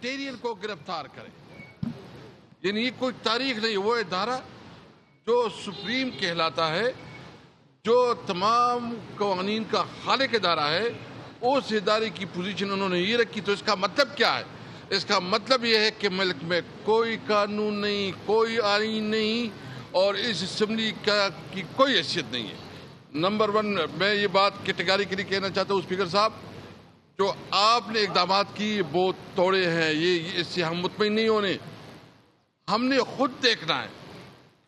Terrain کو گرفتار کرے. یعنی یہ کوئی تاریخ نہیں، وہ ادارہ جو سپریم کہلاتا ہے، جو تمام قوانین کا خالق ادارہ ہے، اس ادارے کی پوزیشن انہوں نے یہ رکھی. تو اس کا مطلب کیا ہے؟ اس کا مطلب یہ ہے کہ ملک میں کوئی قانون نہیں، کوئی آئین نہیں، اور اس اسمبلی کی کوئی حیثیت نہیں ہے. نمبر ون، میں یہ بات کیٹیگریکلی کہنا چاہتا ہوں اسپیکر صاحب، جو آپ نے اقدامات کی وہ توڑے ہیں، یہ اس سے ہم مطمئن نہیں ہونے. ہم نے خود دیکھنا ہے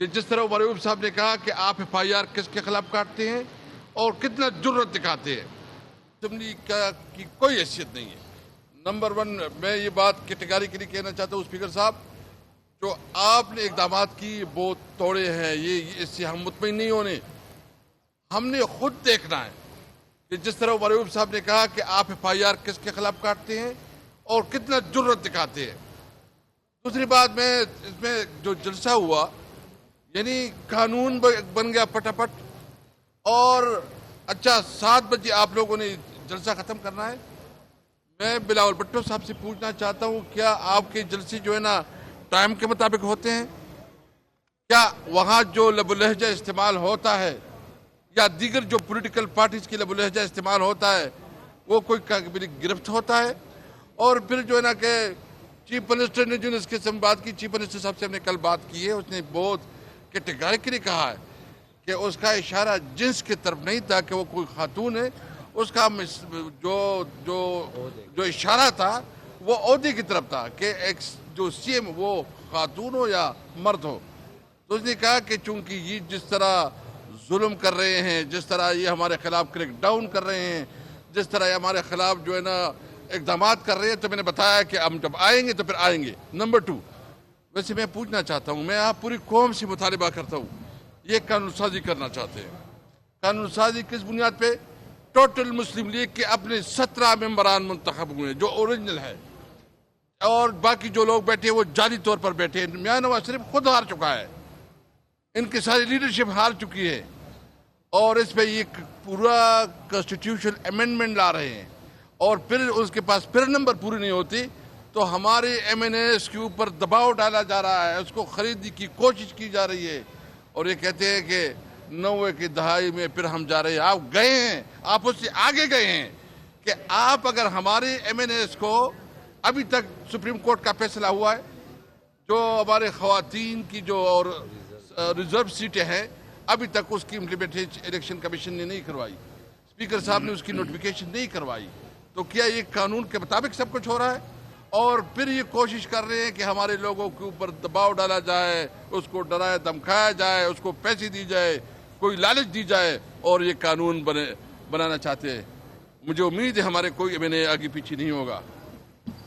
کہ جس طرح مرعوب صاحب نے کہا کہ آپ ایف آئی آر کس کے خلاف کاٹتے ہیں اور کتنا جرت دکھاتے ہیں. اسمبلی کی کوئی حیثیت نہیں ہے. نمبر ون، میں یہ بات کیٹیگریکلی کہنا چاہتا ہوں اسپیکر صاحب، جو آپ نے اقدامات کی وہ توڑے ہیں، یہ اس سے ہم مطمئن نہیں ہونے. ہم نے خود دیکھنا ہے کہ جس طرح مرعوب صاحب نے کہا کہ آپ ایف آئی آر کس کے خلاف کاٹتے ہیں اور کتنا جرت دکھاتے ہیں. دوسری بات، اس میں جو جلسہ ہوا، یعنی قانون بن گیا پٹاپٹ، اور اچھا 7 بجے آپ لوگوں نے جلسہ ختم کرنا ہے. میں بلاول بھٹو صاحب سے پوچھنا چاہتا ہوں، کیا آپ کے جلسے جو ہے نا ٹائم کے مطابق ہوتے ہیں؟ کیا وہاں جو لب و لہجہ استعمال ہوتا ہے یا دیگر جو پولیٹیکل پارٹیز کی لب و لہجہ استعمال ہوتا ہے وہ کوئی گرفت ہوتا ہے؟ اور پھر جو ہے نا کہ چیف منسٹر نے جو اس کے سم بات کی، چیف منسٹر صاحب سے ہم نے کل بات کی ہے، اس نے بہت کیٹیگریکلی کہا ہے کہ اس کا اشارہ جنس کی طرف نہیں تھا کہ وہ کوئی خاتون ہے. اس کا جو اشارہ تھا وہ عہدے کی طرف تھا کہ ایک جو سی ایم وہ خاتون ہو یا مرد ہو. تو اس نے کہا کہ چونکہ یہ جس طرح ظلم کر رہے ہیں، جس طرح یہ ہمارے خلاف کریک ڈاؤن کر رہے ہیں، جس طرح یہ ہمارے خلاف جو ہے نا اقدامات کر رہے ہیں، تو میں نے بتایا کہ ہم جب آئیں گے تو پھر آئیں گے. نمبر 2، ویسے میں پوچھنا چاہتا ہوں، میں آپ پوری قوم سے مطالبہ کرتا ہوں، یہ قانون سازی کرنا چاہتے ہیں. قانون سازی کس بنیاد پہ؟ ٹوٹل مسلم لیگ کے اپنے 17 ممبران منتخب ہوئے جو اوریجنل ہے، اور باقی جو لوگ بیٹھے ہیں وہ جعلی طور پر بیٹھے ہیں. میاں نواز شریف خود ہار چکا ہے، ان کی ساری لیڈرشپ ہار چکی ہے، اور اس پہ یہ پورا کانسٹیٹیوشن امینڈمنٹ لا رہے ہیں، اور پھر اس کے پاس پھر نمبر پوری نہیں ہوتی تو ہمارے ایم این ایس کے اوپر دباؤ ڈالا جا رہا ہے، اس کو خریدنے کی کوشش کی جا رہی ہے. اور یہ کہتے ہیں کہ 90 کی دہائی میں پھر ہم جا رہے ہیں. آپ گئے ہیں، آپ اس سے آگے گئے ہیں کہ آپ اگر ہمارے ایم این ایس کو، ابھی تک سپریم کورٹ کا فیصلہ ہوا ہے، جو ہمارے خواتین کی جو اور ریزرو سیٹیں ہیں، ابھی تک اس کی امپلیمنٹیشن الیکشن کمیشن نے نہیں کروائی، اسپیکر صاحب نے اس کی نوٹیفیکیشن نہیں کروائی. تو کیا یہ قانون کے مطابق سب کچھ ہو رہا ہے؟ اور پھر یہ کوشش کر رہے ہیں کہ ہمارے لوگوں کے اوپر دباؤ ڈالا جائے، اس کو ڈرایا دھمکایا جائے، اس کو پیسے دی جائے، کوئی لالچ دی جائے، اور یہ قانون بنانا چاہتے ہیں. مجھے امید ہے ہمارے کوئی ایم این اے آگے پیچھے نہیں ہوگا.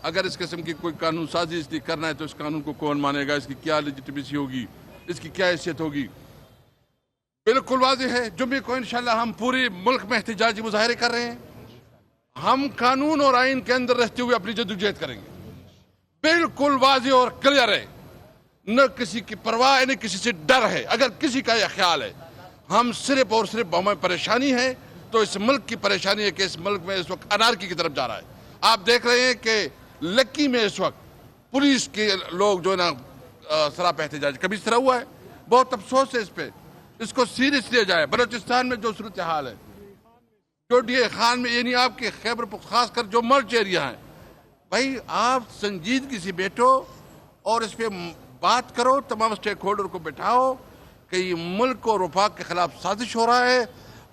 اگر اس قسم کی کوئی قانون سازی اس لیے کرنا ہے تو اس قانون کو کون مانے گا؟ اس کی کیا لیجیٹیمیسی ہوگی؟ اس کی کیا حیثیت ہوگی؟ بالکل واضح ہے، جمعے کو انشاءاللہ ہم پورے ملک میں احتجاجی مظاہرے کر رہے ہیں. ہم قانون اور آئین کے اندر رہتے ہوئے اپنی جدوجہد کریں گے. بالکل واضح اور کلیئر ہے، نہ کسی کی پرواہ ہے، نہ کسی سے ڈر ہے. اگر کسی کا یہ خیال ہے ہم صرف اور صرف ہمیں پریشانی ہے، تو اس ملک کی پریشانی ہے کہ اس ملک میں اس وقت انارکی کی طرف جا رہا ہے. آپ دیکھ رہے ہیں کہ لکی میں اس وقت پولیس کے لوگ جو ہے نا سراپا احتجاج، کبھی اس طرح ہوا ہے؟ بہت افسوس ہے اس پہ. اس کو سیریس لیا جائے. بلوچستان میں جو صورتحال ہے، جو ڈی اے خان میں، یعنی آپ کے خیبر خاص کر جو مرج ایریا ہیں، بھائی آپ سنجیدگی سے بیٹھو اور اس پہ بات کرو، تمام سٹیک ہولڈر کو بٹھاؤ کہ یہ ملک اور وفاق کے خلاف سازش ہو رہا ہے.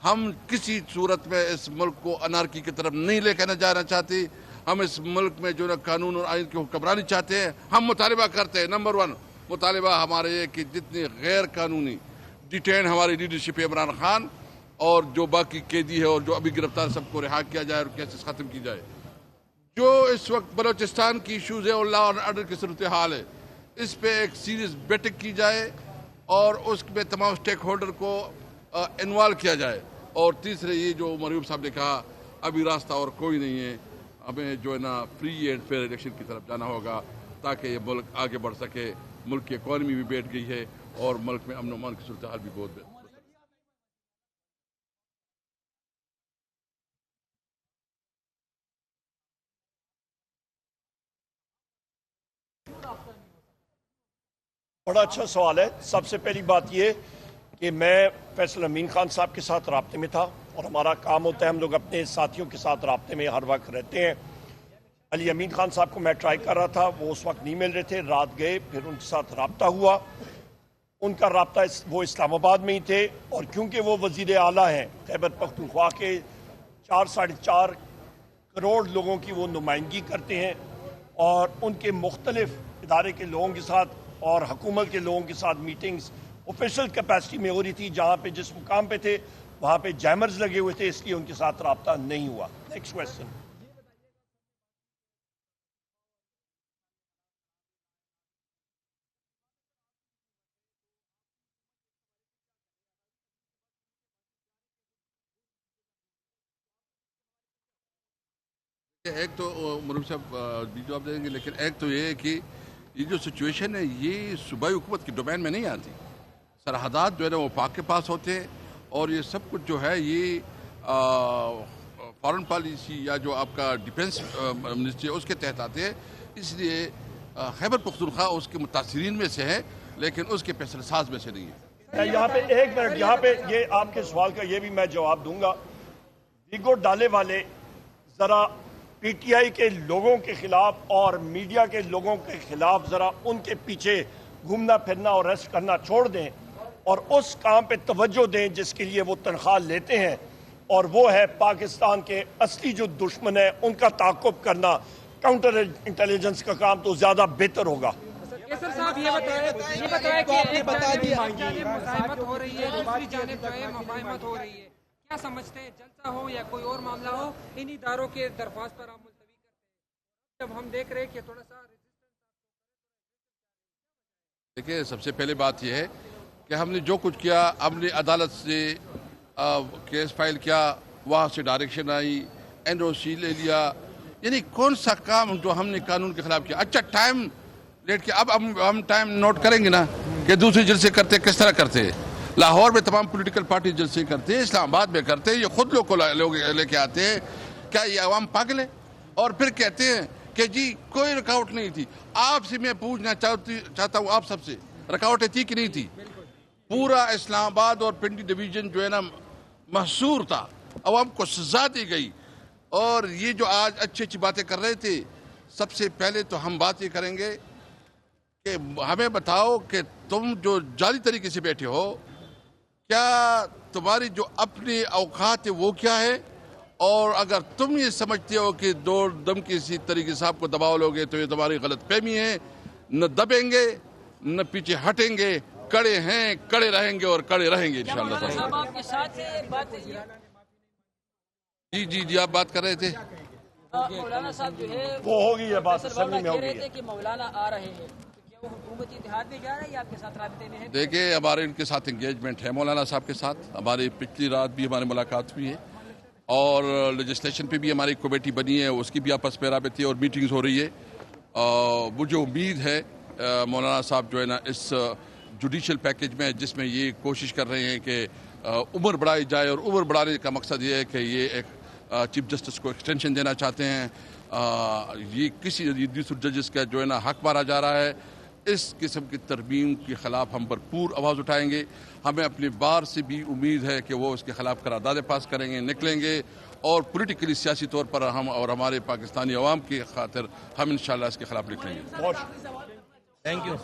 ہم کسی صورت میں اس ملک کو انارکی کی طرف نہیں لے کے جانا چاہتے. ہم اس ملک میں جو نا قانون اور آئین کی حکمرانی چاہتے ہیں. ہم مطالبہ کرتے ہیں، نمبر 1 مطالبہ ہمارے یہ کہ جتنے غیر قانونی ڈیٹین ہماری لیڈرشپ عمران خان اور جو باقی قیدی ہے اور جو ابھی گرفتار، سب کو رہا کیا جائے اور کیسے ختم کی جائے. جو اس وقت بلوچستان کی ایشوز ہے اور لا اینڈ آرڈر کی صورتحال ہے، اس پہ ایک سیریس بیٹھک کی جائے اور اس میں تمام سٹیک ہولڈر کو انوالو کیا جائے. اور تیسرے یہ جو مرعوب صاحب نے کہا، ابھی راستہ اور کوئی نہیں ہے، ہمیں جو ہے نا فری اینڈ فیئر الیکشن کی طرف جانا ہوگا تاکہ یہ ملک آگے بڑھ سکے. ملک کی اکانومی بھی بیٹھ گئی ہے اور ملک میں امن و امان کی صورتحال بھی بہت بڑا اچھا سوال ہے. سب سے پہلی بات یہ کہ میں فیصل امین خان صاحب کے ساتھ رابطے میں تھا اور ہمارا کام ہوتا ہے, ہم لوگ اپنے ساتھیوں کے ساتھ رابطے میں ہر وقت رہتے ہیں. علی امین خان صاحب کو میں ٹرائی کر رہا تھا, وہ اس وقت نہیں مل رہے تھے, رات گئے, پھر ان کے ساتھ رابطہ ہوا. ان کا رابطہ وہ اسلام آباد میں ہی تھے, اور کیونکہ وہ وزیر اعلیٰ ہیں خیبر پختونخوا کے, 4.5 کروڑ لوگوں کی وہ نمائندگی کرتے ہیں, اور ان کے مختلف ادارے کے لوگوں کے ساتھ اور حکومت کے لوگوں کے ساتھ میٹنگز آفیشل کیپیسٹی میں ہو رہی تھی. جہاں پہ جس مقام پہ تھے وہاں پہ جیمرز لگے ہوئے تھے, اس لیے ان کے ساتھ رابطہ نہیں ہوا. Next question. ایک تو مرحوم صاحب بھی جواب دیں گے, لیکن ایک تو یہ ہے کہ یہ جو سچویشن ہے یہ صوبائی حکومت کی ڈومین میں نہیں آتی. سرحدات جو ہے نا وہ پاک کے پاس ہوتے ہیں, اور یہ سب کچھ جو ہے یہ فارن پالیسی یا جو آپ کا ڈیفنس منسٹری ہے اس کے تحت آتے ہیں. اس لیے خیبر پختونخوا اس کے متاثرین میں سے ہے, لیکن اس کے فیصلہ ساز میں سے نہیں ہے. یہاں پہ ایک منٹ, یہاں پہ یہ آپ کے سوال کا یہ بھی میں جواب دوں گا. ویگو ڈالے والے ذرا پی ٹی آئی کے لوگوں کے خلاف اور میڈیا کے لوگوں کے خلاف ذرا ان کے پیچھے گھومنا پھرنا اور ریسٹ کرنا چھوڑ دیں, اور اس کام پہ توجہ دیں جس کے لیے وہ تنخواہ لیتے ہیں, اور وہ ہے پاکستان کے اصلی جو دشمن ہے ان کا تعاقب کرنا. کاؤنٹر انٹیلیجنس کا کام تو زیادہ بہتر ہوگا. کیسر صاحب یہ بتائیں کہ ایک جانب مزاحمت ہو رہی ہے, دوسری جانب جو ہے مفاہمت ہو رہی ہے, کیا سمجھتے ہیں جلسہ ہو یا کوئی اور معاملہ ہو ان اداروں کے درخواست پر آپ ملتوی کرتے ہیں, جب ہم دیکھ رہے ہیں کہ تھوڑا سا دیکھیں, سب سے پہلے بات یہ ہے کہ ہم نے جو کچھ کیا, ہم نے عدالت سے کیس فائل کیا, وہاں سے ڈائریکشن آئی, این او سی لے لیا, یعنی کون سا کام جو ہم نے قانون کے خلاف کیا. اچھا ٹائم لیٹ کیا, اب ہم ٹائم نوٹ کریں گے نا کہ دوسری جلسے کرتے کس طرح کرتے. لاہور میں تمام پولیٹیکل پارٹی جلسے کرتے ہیں, اسلام آباد میں کرتے ہیں, یہ خود لوگ کو لے کے آتے ہیں. کیا یہ عوام پاگل ہے؟ اور پھر کہتے ہیں کہ جی کوئی رکاوٹ نہیں تھی. آپ سے میں پوچھنا چاہتا ہوں, آپ سب سے, رکاوٹیں تھی کہ نہیں تھی؟ پورا اسلام آباد اور پنڈی ڈویژن جو ہے نا محصور تھا, عوام کو سزا دی گئی. اور یہ جو آج اچھی اچھی باتیں کر رہے تھے, سب سے پہلے تو ہم بات یہ کریں گے کہ ہمیں بتاؤ کہ تم جو جعلی طریقے سے بیٹھے ہو, کیا تمہاری جو اپنی اوقات ہے وہ کیا ہے؟ اور اگر تم یہ سمجھتے ہو کہ دو دم کسی طریقے سے آپ کو دباؤ لوگے تو یہ تمہاری غلط فہمی ہے. نہ دبیں گے نہ پیچھے ہٹیں گے, کڑے ہیں, کڑے رہیں گے اور کڑے رہیں گے انشاءاللہ. جی آپ بات کر رہے تھے. مولانا صاحب جو ہے وہ ہوگی, یہ بات سمجھ میں کہہ رہے ہوگی. تھے کہ مولانا آ رہے ہیں, کیا وہ حکومتی اتحاد میں جا رہے ہیں یا آپ کے ساتھ رابطے میں ہیں؟ دیکھیں, ہمارے ان کے ساتھ انگیجمنٹ ہے مولانا صاحب کے ساتھ. ہماری پچھلی رات بھی ہماری ملاقات ہوئی ہے, اور لیجسلیشن پہ بھی ہماری کمیٹی بنی ہے, اس کی بھی آپس میں رابطے اور میٹنگز ہو رہی ہے. مجھے امید ہے مولانا صاحب جو ہے نا اس جوڈیشل پیکج میں, جس میں یہ کوشش کر رہے ہیں کہ عمر بڑھائی جائے, اور عمر بڑھانے کا مقصد یہ ہے کہ یہ ایک چیف جسٹس کو ایکسٹینشن دینا چاہتے ہیں. یہ کسی دوسرے ججز کا جو ہے نا حق مارا جا رہا ہے. اس قسم کی ترمیم کے خلاف ہم بھرپور آواز اٹھائیں گے. ہمیں اپنی بار سے بھی امید ہے کہ وہ اس کے خلاف قراردادیں پاس کریں گے, نکلیں گے, اور پولیٹیکلی سیاسی طور پر ہم اور ہمارے پاکستانی عوام کی خاطر ہم انشاءاللہ اس کے خلاف نکلیں گے. Thank you.